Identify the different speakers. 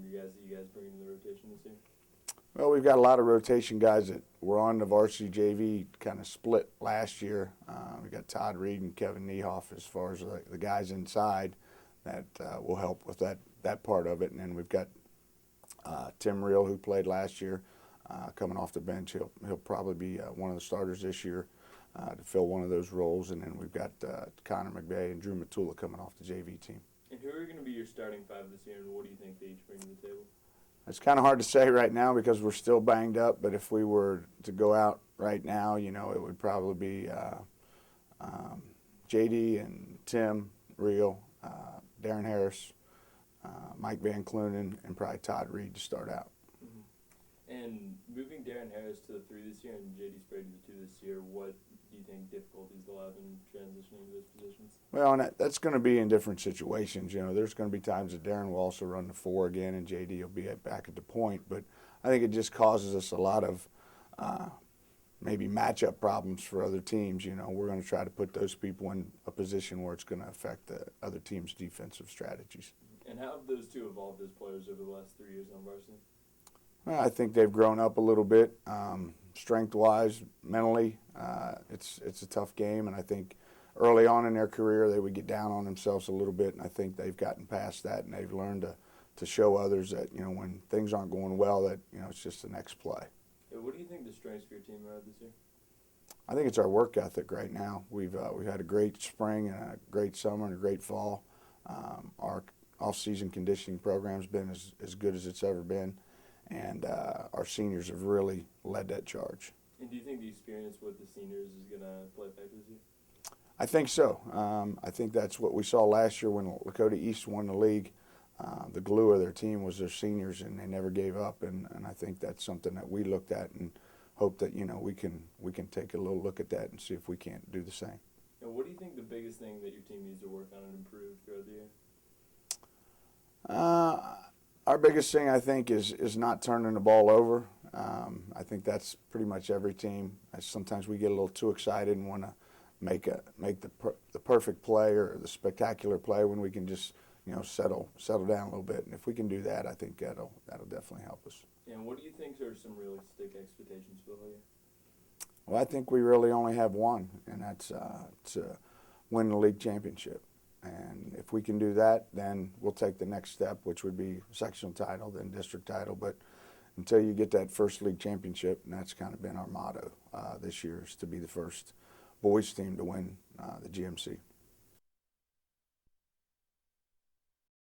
Speaker 1: You guys bringing in the rotation this year?
Speaker 2: Well, we've got a lot of rotation guys that were on the varsity JV, kind of split last year. We got Todd Reed and Kevin Niehoff as far as the guys inside that will help with that part of it. And then we've got Tim Reel, who played last year, coming off the bench. He'll probably be one of the starters this year to fill one of those roles. And then we've got Connor McVeigh and Drew Matula coming off the JV team.
Speaker 1: And who are going to be your starting five this year, and what do you think they each bring to the table?
Speaker 2: It's kind of hard to say right now because we're still banged up, but if we were to go out right now, it would probably be JD and Tim Reel, Darren Harris, Mike Van Clunen, and probably Todd Reed to start out.
Speaker 1: Mm-hmm. And moving Darren Harris to the 3 this year and JD Sprague to the 2 this year, what do you think difficulties they'll have in transitioning to those positions?
Speaker 2: Well, and that's going to be in different situations. There's going to be times that Darren will also run the 4 again, and JD will be back at the point. But I think it just causes us a lot of maybe matchup problems for other teams. We're going to try to put those people in a position where it's going to affect the other team's defensive strategies.
Speaker 1: And how have those two evolved as players over the last 3 years on varsity?
Speaker 2: Well, I think they've grown up a little bit, strength-wise, mentally. It's a tough game, and I think early on in their career they would get down on themselves a little bit, and I think they've gotten past that, and they've learned to show others that when things aren't going well, that it's just the next play.
Speaker 1: Yeah, what do you think the strengths for your team are this year?
Speaker 2: I think it's our work ethic right now. We've had a great spring and a great summer and a great fall. Our off-season conditioning program's been as good as it's ever been, and our seniors have really led that charge.
Speaker 1: And do you think the experience with the seniors is going to play a factor this year?
Speaker 2: I think so. I think that's what we saw last year when Lakota East won the league. The glue of their team was their seniors, and they never gave up. And I think that's something that we looked at and hope that we can take a little look at that and see if we can't do the same.
Speaker 1: And what do you think the biggest thing that your team needs to work on and improve throughout the year?
Speaker 2: Our biggest thing, I think, is not turning the ball over. I think that's pretty much every team. Sometimes we get a little too excited and want to make the perfect play or the spectacular play when we can just settle down a little bit. And if we can do that, I think that'll definitely help us.
Speaker 1: And what do you think are some realistic expectations for the whole year?
Speaker 2: Well, I think we really only have one, and that's to win the league championship. And if we can do that, then we'll take the next step, which would be sectional title, then district title. But until you get that first league championship, and that's kind of been our motto this year, is to be the first boys team to win the GMC.